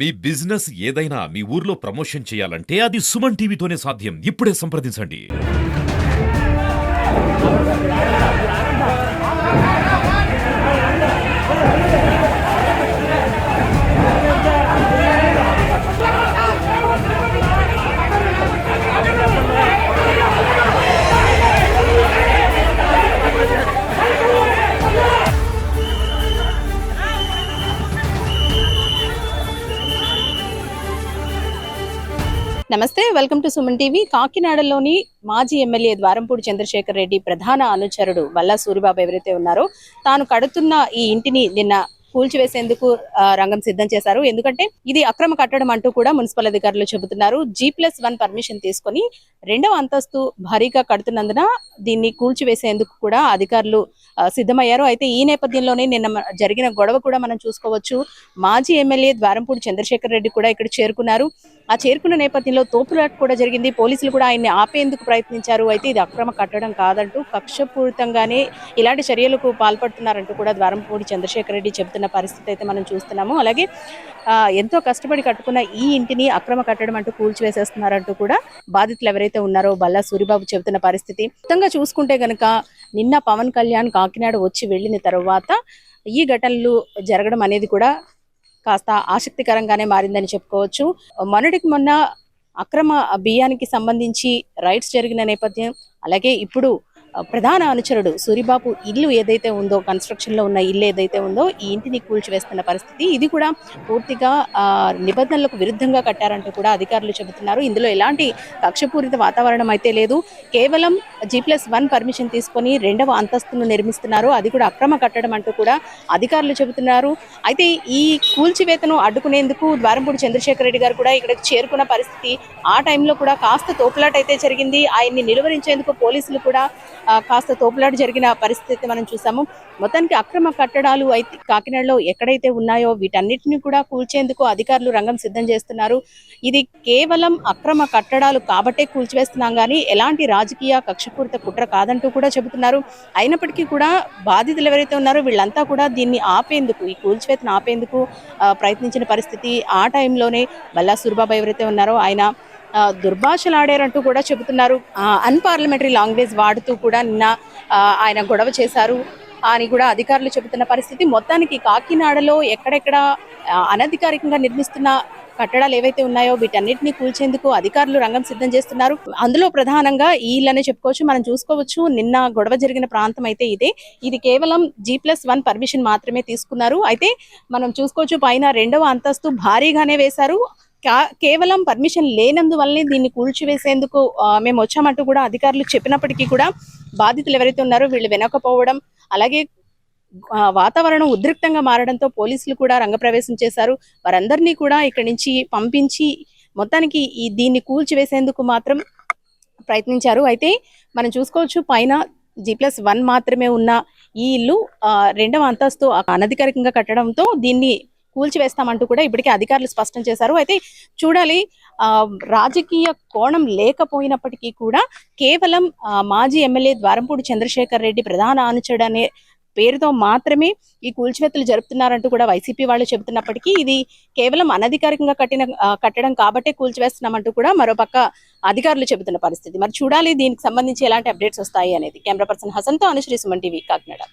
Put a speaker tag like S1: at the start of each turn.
S1: మీ business ఏదైనా మీ ఊర్లో promotion చేయాలంటే అది సుమన్ టీవీతోనే సాధ్యం. ఇప్పుడే సంప్రదించండి.
S2: నమస్తే, వెల్కమ్ టు సుమన్ టీవీ. కాకినాడలోని మాజీ ఎమ్మెల్యే ద్వారంపూడి చంద్రశేఖర్ రెడ్డి ప్రధాన అనుచరుడు వల్లా సూరిబాబు ఎవరైతే ఉన్నారో తాను కడుతున్న ఈ ఇంటిని నిన్న కూల్చివేసేందుకు రంగం సిద్ధం చేశారు. ఎందుకంటే ఇది అక్రమ కట్టడం అంటూ కూడా మున్సిపల్ అధికారులు చెబుతున్నారు. G+1 పర్మిషన్ తీసుకొని 2వ అంతస్తు భారీగా కడుతున్నందున దీన్ని కూల్చివేసేందుకు కూడా అధికారులు సిద్ధమయ్యారు. అయితే ఈ నేపథ్యంలోనే నిన్న జరిగిన గొడవ కూడా మనం చూసుకోవచ్చు. మాజీ ఎమ్మెల్యే ద్వారంపూడి చంద్రశేఖర్ రెడ్డి కూడా ఇక్కడ చేరుకున్నారు. ఆ చేరుకున్న నేపథ్యంలో తోపులాట కూడా జరిగింది. పోలీసులు కూడా ఆయన్ని ఆపేందుకు ప్రయత్నించారు. అయితే ఇది అక్రమ కట్టడం కాదంటూ కక్షపూరితంగానే ఇలాంటి చర్యలకు పాల్పడుతున్నారంటూ కూడా ద్వారంపూడి చంద్రశేఖర్ రెడ్డి చెబుతున్న పరిస్థితి అయితే మనం చూస్తున్నాము. అలాగే ఎంతో కష్టపడి కట్టుకున్న ఈ ఇంటిని అక్రమ కట్టడం అంటూ కూల్చివేసేస్తున్నారంటూ కూడా బాధితులు ఎవరైతే ఉన్నారో బల్లా సూరిబాబు చెబుతున్న పరిస్థితి. మొత్తంగా చూసుకుంటే గనక నిన్న పవన్ కళ్యాణ్ కాకినాడ వచ్చి వెళ్ళిన తర్వాత ఈ ఘటనలు జరగడం అనేది కూడా కాస్త ఆసక్తికరంగానే మారిందని చెప్పుకోవచ్చు. మొన్నటికి మొన్న అక్రమ బియ్యానికి సంబంధించి రైట్స్ జరిగిన నేపథ్యం, అలాగే ఇప్పుడు ప్రధాన అనుచరుడు సూరిబాబు ఇల్లు ఏదైతే ఉందో, కన్స్ట్రక్షన్ లో ఉన్న ఇల్లు ఏదైతే ఉందో ఈ ఇంటిని కూల్చివేస్తున్న పరిస్థితి. ఇది కూడా పూర్తిగా నిబంధనలకు విరుద్ధంగా కట్టారంటూ కూడా అధికారులు చెబుతున్నారు. ఇందులో ఎలాంటి కక్షపూరిత వాతావరణం అయితే లేదు. కేవలం G+1 పర్మిషన్ తీసుకొని 2వ అంతస్తును నిర్మిస్తున్నారు. అది కూడా అక్రమ కట్టడం అంటూ కూడా అధికారులు చెబుతున్నారు. అయితే ఈ కూల్చివేతను అడ్డుకునేందుకు ద్వారంపూడి చంద్రశేఖర్ రెడ్డి గారు కూడా ఇక్కడికి చేరుకున్న పరిస్థితి. ఆ టైంలో కూడా కాస్త తోపులాట అయితే జరిగింది. ఆయన్ని నిలువరించేందుకు పోలీసులు కూడా కాస్త తోపులాట జరిగిన పరిస్థితి మనం చూసాము. మొత్తానికి అక్రమ కట్టడాలు అయితే కాకినాడలో ఎక్కడైతే ఉన్నాయో వీటన్నిటిని కూడా కూల్చేందుకు అధికారులు రంగం సిద్ధం చేస్తున్నారు. ఇది కేవలం అక్రమ కట్టడాలు కాబట్టే కూల్చివేస్తున్నాం కానీ ఎలాంటి రాజకీయ కక్షపూరిత కుట్ర కాదంటూ కూడా చెబుతున్నారు. అయినప్పటికీ కూడా బాధితులు ఎవరైతే ఉన్నారో వీళ్ళంతా కూడా దీన్ని ఆపేందుకు, ఈ కూల్చివేతను ఆపేందుకు ప్రయత్నించిన పరిస్థితి. ఆ టైంలోనే బల్లా సూరిబాబు ఎవరైతే ఉన్నారో ఆయన దుర్భాషలాడారంటూ కూడా చెబుతున్నారు. అన్పార్లమెంటరీ లాంగ్వేజ్ వాడుతూ కూడా నిన్న ఆయన గొడవ చేశారు అని కూడా అధికారులు చెబుతున్న పరిస్థితి. మొత్తానికి కాకినాడలో ఎక్కడెక్కడ అనధికారికంగా నిర్మిస్తున్న కట్టడాలు ఏవైతే ఉన్నాయో వీటన్నిటిని కూల్చేందుకు అధికారులు రంగం సిద్ధం చేస్తున్నారు. అందులో ప్రధానంగా ఈ ఇల్లనే చెప్పుకోవచ్చు. మనం చూసుకోవచ్చు నిన్న గొడవ జరిగిన ప్రాంతం అయితే ఇదే. ఇది కేవలం G+1 పర్మిషన్ మాత్రమే తీసుకున్నారు. అయితే మనం చూసుకోవచ్చు పైన 2వ అంతస్తు భారీగానే వేశారు. కేవలం పర్మిషన్ లేనందువల్లనే దీన్ని కూల్చివేసేందుకు మేము వచ్చామంటూ కూడా అధికారులు చెప్పినప్పటికీ కూడా బాధితులు ఎవరైతే ఉన్నారో వీళ్ళు వెనకపోవడం, అలాగే వాతావరణం ఉద్రిక్తంగా మారడంతో పోలీసులు కూడా రంగప్రవేశం చేశారు. వారందరినీ కూడా ఇక్కడి నుంచి పంపించి మొత్తానికి దీన్ని కూల్చివేసేందుకు మాత్రం ప్రయత్నించారు. అయితే మనం చూసుకోవచ్చు పైన G+1 మాత్రమే ఉన్న ఈ ఇల్లు 2వ అంతస్తు అనధికారికంగా కట్టడంతో దీన్ని కూల్చివేస్తామంటూ కూడా ఇప్పటికే అధికారులు స్పష్టం చేశారు. అయితే చూడాలి, రాజకీయ కోణం లేకపోయినప్పటికీ కూడా కేవలం మాజీ ఎమ్మెల్యే ద్వారంపూడి చంద్రశేఖర్ రెడ్డి ప్రధాన అనుచరుడు అనే పేరుతో మాత్రమే ఈ కూల్చివేతలు జరుపుతున్నారంటూ కూడా వైసీపీ వాళ్ళు చెబుతున్నప్పటికీ ఇది కేవలం అనధికారికంగా కట్టడం కాబట్టే కూల్చివేస్తున్నామంటూ కూడా మరోపక్క అధికారులు చెబుతున్న పరిస్థితి. మరి చూడాలి దీనికి సంబంధించి ఎలాంటి అప్డేట్స్ వస్తాయి అనేది. కెమెరా పర్సన్ హసన్తో అనుశ్రీ, సుమన్ టీవీ, కాకినాడ.